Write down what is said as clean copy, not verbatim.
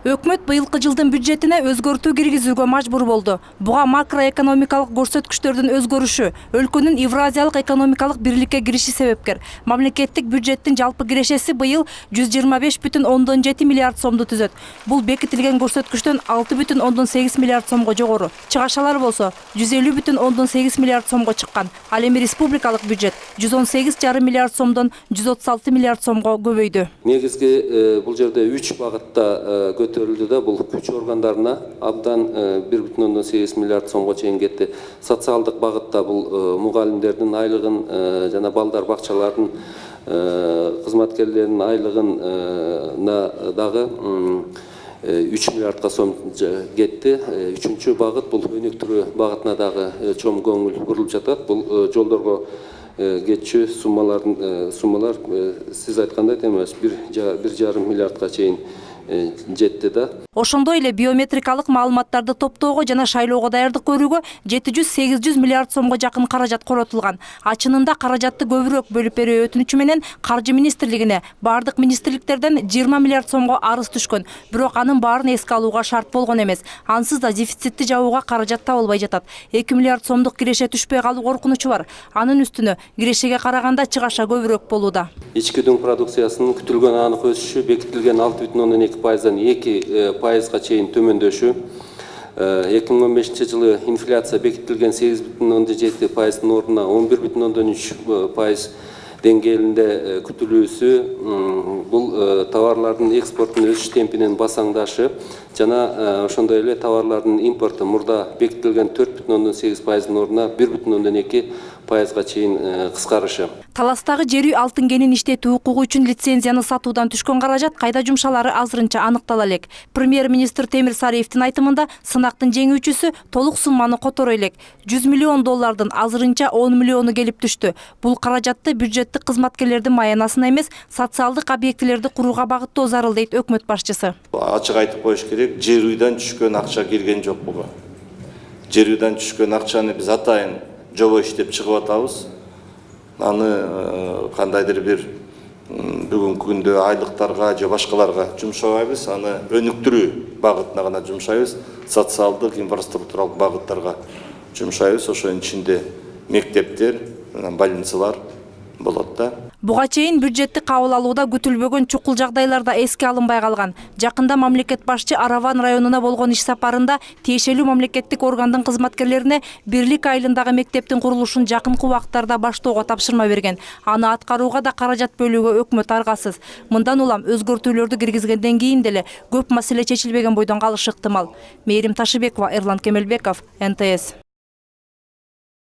Өкмөт быйылкы жылдын бюджетине өзгөртүү киргизүүгө мажбур болду. Буга макроэкономикалык көрсөткүчтөрдүн өзгөрүшү, өлкөнүн Евразиялык экономикалык бирликке кириши себепкер. Мамлекеттик бюджеттин жалпы кирешеси быйыл 125,7 миллиард сомду түзөт. Бул бекитилген көрсөткүчтөн 6,8 миллиард сомго жогору. Чыгашалар болсо 150,8 миллиард сомго чыккан. Ал эми республикалык бюджет 118,5 миллиард сомдон 136 миллиард сомго көбөйдү. Негизги бул жерде 3 багытта көтөрүлдү да, бул күч органдарына абдан 1,8 миллиард сомго чейин кетти. Социалдык багытта бул мугалимдердин айлыгын жана балдар бакчалардын кызматкерлеринин айлыгына дагы 3 миллиардка сом кетти. Үчүнчү багыт бул өнүктүрүү багытына дагы чоң көңүл бурулуп жатат. Бул жолдорго кетчү суммалар сиз айткандай эмес 1,5 миллиардка чейин жетти да. Ошондой эле биометрикалык маалыматтарды топтоого жана шайлоого даярдык көрүүгө 700-800 миллиард сомго жакын каражат коротулган. Ачынында каражатты көбүрөөк бөлүп берүү өтүнүчү менен Каржы министрлигине бардык министрликтерден 20 миллиард сомго арыз түшкөн. Бирок анын баарын эске алууга шарт болгон эмес. Ансыз да дефицитти жабууга каражат табылбай жатат. 2 миллиард сомдук киреше түшпөй калуу коркунучу бар. Анын үстүнө кирешеге караганда чыгаша көбүрөөк болууда. Ички дүң продукциясынын күтүлгөн анык өсүшү бекитилген 6,2%-дан 2%га чейин төмөндөшү. 2015 жылы инфляция бекитилген 8,7%-дын ордуна 11,3% деңгээлинде күтүлүүсү, бул товарлардын экспортунун өсүш темпинин басаңдашы жана ошондой эле товарлардын импорту мурда бекитилген 4,8%-дын ордуна 1,2%-га чейин кыскарышы. Таластагы жер үй алтын кенин иштетүү укугу үчүн лицензияны сатуудан түшкөн каражат кайда жумшалары азырынча аныктала элек. Премьер-министр Темир Сариевдин айтымында сынактын жеңүүчүсү толук сумманы которо элек. 100 миллион доллардын азырынча 10 миллиону келип түштү. Бул каражатты бюджеттик кызматкерлердин маянасына эмес, социалдык объектилерди курууга багыттоо зарыл дейт өкмөт башчысы. Ачык айтып коюш керек, жер үйдөн түшкөн акча кирген жок буга. Жер үйдөн түшкөн акчаны биз атайын жобо иштеп чыгып атабыз. Аны кандайдыр бир бүгүнкү күндө айлыктарга же башкаларга жумшабайбыз, аны өнүктүрүү багытына гана жумшайбыз, социалдык, инфраструктуралык багыттарга жумшайбыз. Ошонун ичинде мектептер, больницалар болот да. Буга чейин бюджетти кабыл алууда күтүлбөгөн чукул жагдайлар да эске алынбай калган. Жакында мамлекет башчы Араван районуна болгон иш сапарында тиешелүү мамлекеттик органдын кызматкерлерине Бирлик айылындагы мектептин курулушун жакынкы убакыттарда баштоого тапшырма берген. Аны аткарууга да каражат бөлүүгө өкмөт аргасыз. Мындан улам өзгөртүүлөрдү киргизгенден кийин деле көп маселе чечилбеген бойдон калышы ыктымал. Мээрим Ташыбекова, Эрлан Кемелбеков, НТС.